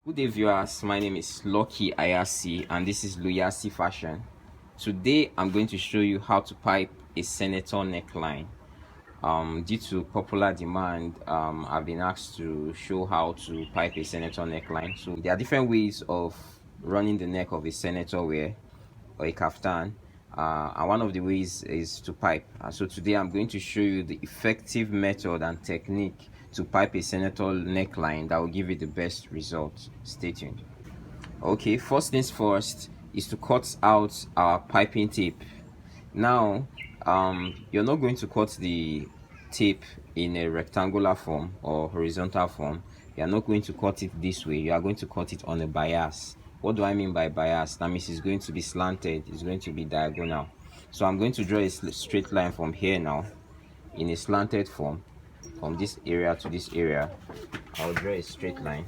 Good day viewers, my name is Lucky Ayasi and this is Luyasi Fashion. Today I'm going to show you how to pipe a senator neckline. Due to popular demand, I've been asked to show how to pipe a senator neckline. So there are different ways of running the neck of a senator wear or a kaftan, and one of the ways is to pipe. So today I'm going to show you the effective method and technique to pipe a senator neckline that will give you the best results. Stay tuned. Okay, first things first is to cut out our piping tape. Now you're not going to cut the tape in a rectangular form or horizontal form. You are not going to cut it this way. You are going to cut it on a bias. What do I mean by bias? That means it's going to be slanted, it's going to be diagonal. So I'm going to draw a straight line from here now in a slanted form, from this area to this area. I'll draw a straight line,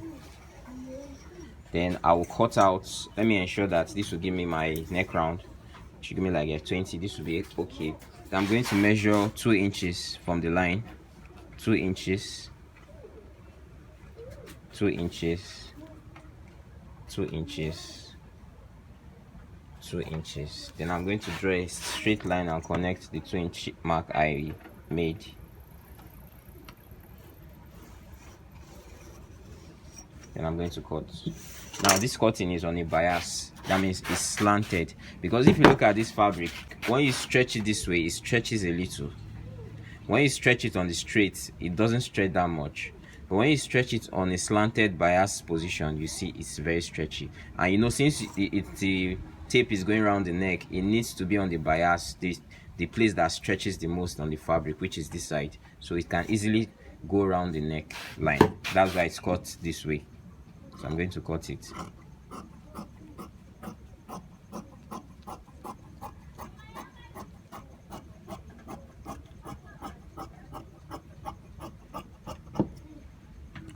then I will cut out. Let me ensure that this will give me my neck round. It should give me like a 20. This will be okay. Then I'm going to measure 2 inches from the line. 2 inches, 2 inches, 2 inches, 2 inches. Then I'm going to draw a straight line and connect the 2-inch mark I made. Then I'm going to cut. Now this cutting is on a bias. That means it's slanted, because if you look at this fabric, when you stretch it this way, it stretches a little. When you stretch it on the straight, it doesn't stretch that much. But when you stretch it on a slanted bias position, you see it's very stretchy. And you know, since the tape is going around the neck, it needs to be on the bias, the place that stretches the most on the fabric, which is this side, so it can easily go around the neck line. That's why it's cut this way. So I'm going to cut it.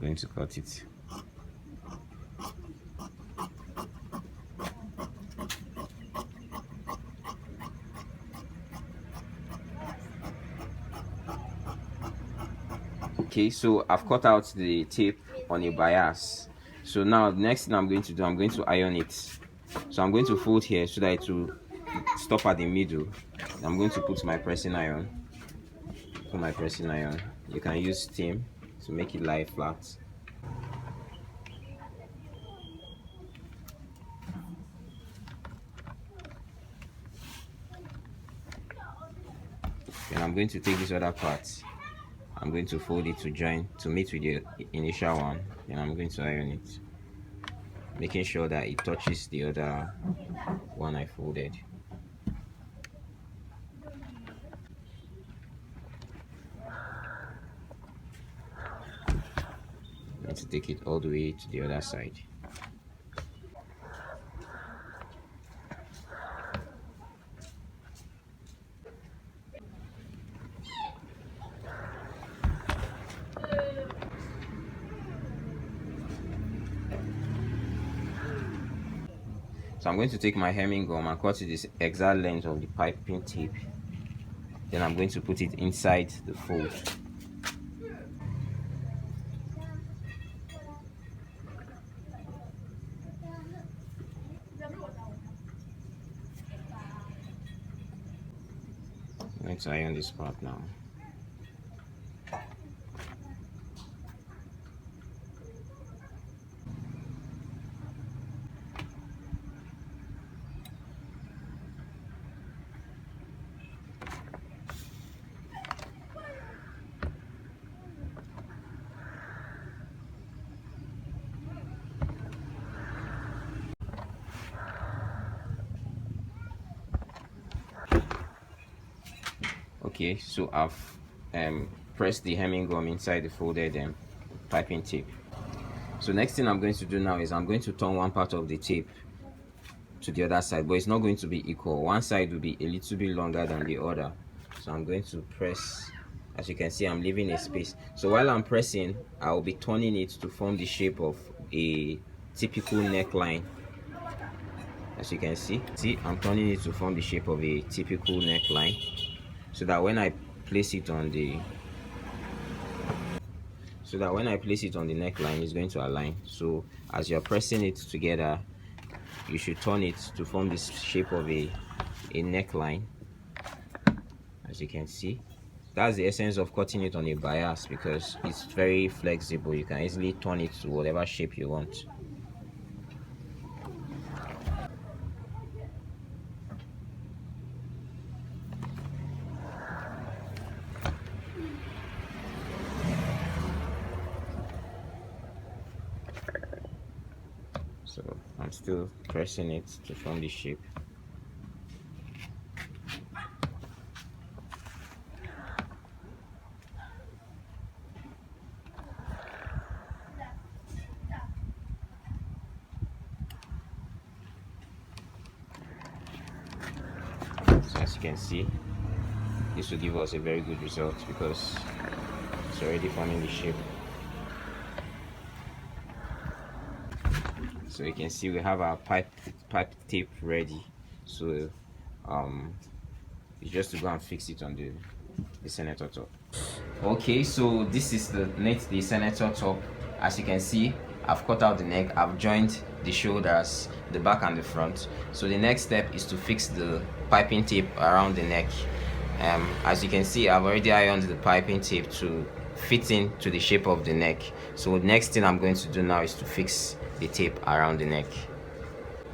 Going to cut it. Okay, so I've cut out the tape on a bias. So now the next thing I'm going to do, I'm going to iron it. So I'm going to fold here so that it will stop at the middle. I'm going to put my pressing iron. Put my pressing iron. You can use steam to make it lie flat. Then I'm going to take this other part. I'm going to fold it to join to meet with the initial one. Then I'm going to iron it, making sure that it touches the other one I folded. I'm going to take it all the way to the other side. So I'm going to take my hemming gum and cut it this exact length of the piping tape. Then I'm going to put it inside the fold. I'm going to iron this part now. Okay, so I've pressed the hemming gum inside the folded piping tape. So next thing I'm going to do now is I'm going to turn one part of the tape to the other side, but it's not going to be equal. One side will be a little bit longer than the other. So I'm going to press. As you can see, I'm leaving a space. So while I'm pressing, I'll be turning it to form the shape of a typical neckline. As you can see, I'm turning it to form the shape of a typical neckline, so that when I place it on the so that when I place it on the neckline, it's going to align. So as you're pressing it together, you should turn it to form this shape of a neckline. As you can see, that's the essence of cutting it on a bias, because it's very flexible. You can easily turn it to whatever shape you want. So I'm still pressing it to form the shape. So as you can see, this will give us a very good result because it's already forming the shape. So you can see we have our pipe tape ready. So it's just to go and fix it on the senator top. Okay, so this is the senator top. As you can see, I've cut out the neck, I've joined the shoulders, the back and the front. So the next step is to fix the piping tape around the neck. As you can see, I've already ironed the piping tape to fit into the shape of the neck. So the next thing I'm going to do now is to fix the tape around the neck.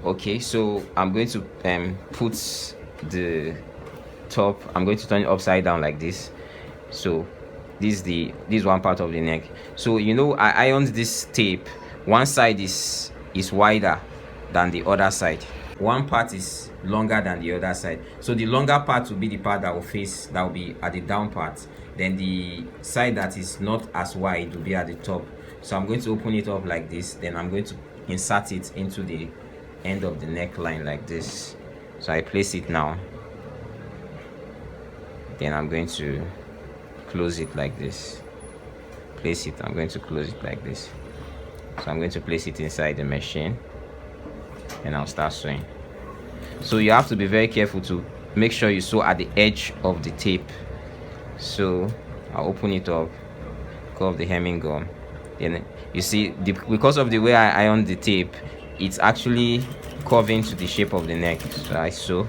Okay, so I'm going to put the top, I'm going to turn it upside down like this. So this is one part of the neck. So you know, I ironed this tape. One side is wider than the other side. One part is longer than the other side. So the longer part will be the part that will be at the down part. Then the side that is not as wide will be at the top. So I'm going to open it up like this. Then I'm going to insert it into the end of the neckline like this. So I place it now. Then I'm going to close it like this. Place it, I'm going to close it like this. So I'm going to place it inside the machine and I'll start sewing. So you have to be very careful to make sure you sew at the edge of the tape. So I'll open it up, curve the hemming gum. Then you see, because of the way I ironed the tape, it's actually curving to the shape of the neck. So I sew,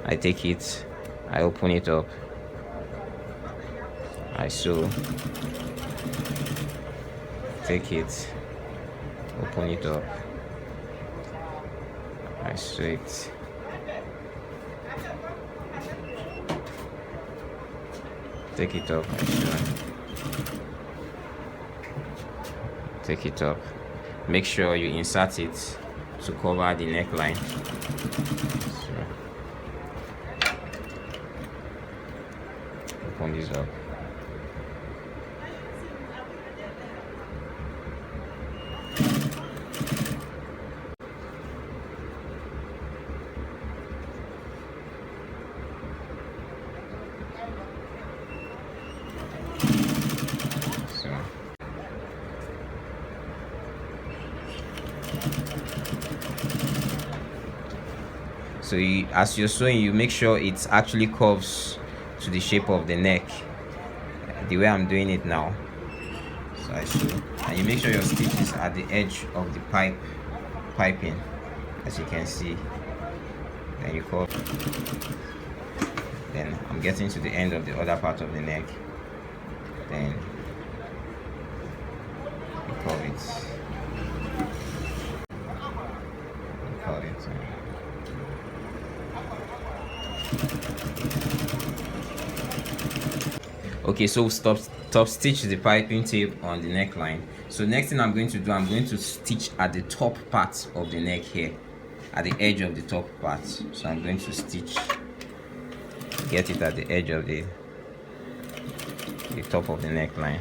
I take it, I open it up, I sew, take it, open it up, I sew it, take it up, I sew, take it up. Make sure you insert it to cover the neckline. So, open this up. So as you're sewing, you make sure it actually curves to the shape of the neck, the way I'm doing it now. So I sew, and you make sure your stitch is at the edge of the piping, as you can see. Then you curve. Then I'm getting to the end of the other part of the neck. Then you curve it. You curve it. Okay, so top stitch the piping tape on the neckline. So next thing I'm going to do, I'm going to stitch at the top part of the neck here, at the edge of the top part. So I'm going to stitch, get it at the edge of the top of the neckline.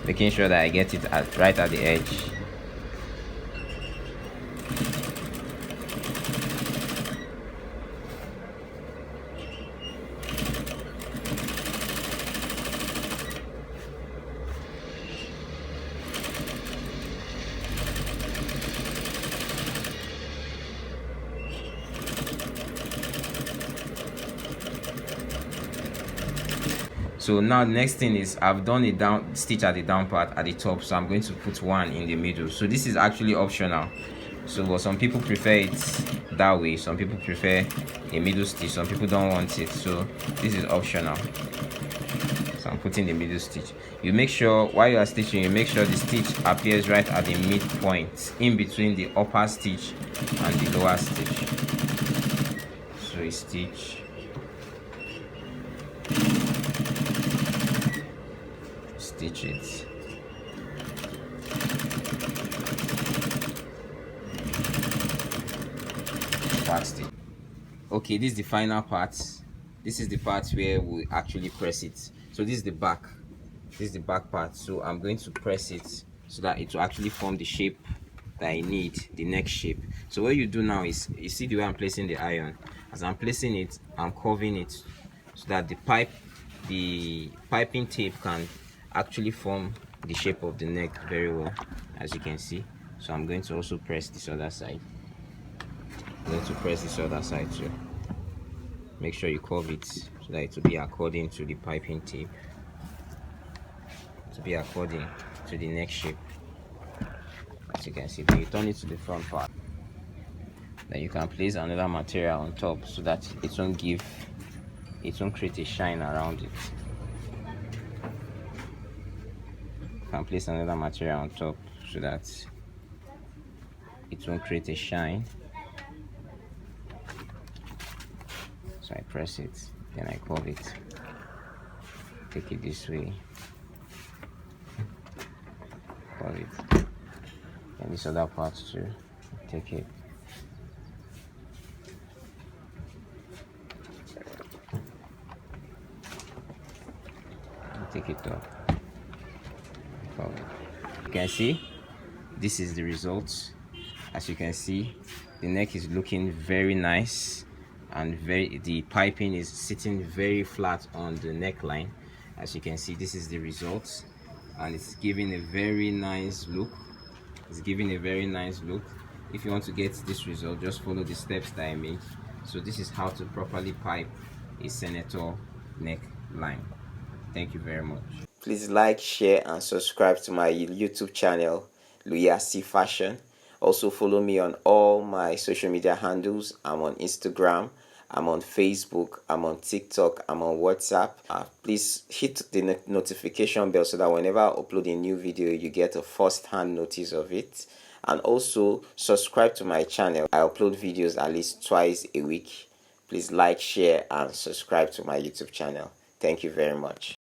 Making sure that I get it right at the edge. So now the next thing is I've done a down stitch at the down part at the top, so I'm going to put one in the middle. So this is actually optional. So but some people prefer it that way, some people prefer a middle stitch, some people don't want it, so this is optional. So I'm putting the middle stitch. You make sure while you are stitching, you make sure the stitch appears right at the midpoint in between the upper stitch and the lower stitch. So you stitch, stitch it, back stitch. Okay, this is the final part. This is the part where we actually press it. So this is the back, this is the back part. So I'm going to press it so that it will actually form the shape that I need, the neck shape. So what you do now is, you see the way I'm placing the iron. As I'm placing it, I'm curving it so that the piping tape can actually form the shape of the neck very well, as you can see. So I'm going to also press this other side. I'm going to press this other side too. Make sure you curve it so that it will be according to the piping tape, to be according to the neck shape, as you can see. Then you turn it to the front part. Then you can place another material on top so that it won't create a shine around it. You can place another material on top so that it won't create a shine. So I press it, then I curve it, take it this way, curve it, and this other part too, take it, and take it up, curve it. You can see this is the result. As you can see, the neck is looking very nice, and the piping is sitting very flat on the neckline. As you can see, this is the result, and it's giving a very nice look. It's giving a very nice look. If you want to get this result, just follow the steps that I made. So this is how to properly pipe a senator neckline. Thank you very much. Please like, share, and subscribe to my YouTube channel, Luyasi Fashion. Also follow me on all my social media handles. I'm on Instagram, I'm on Facebook, I'm on TikTok, I'm on WhatsApp. Please hit the notification bell so that whenever I upload a new video, you get a first-hand notice of it. And also subscribe to my channel. I upload videos at least twice a week. Please like, share, and subscribe to my YouTube channel. Thank you very much.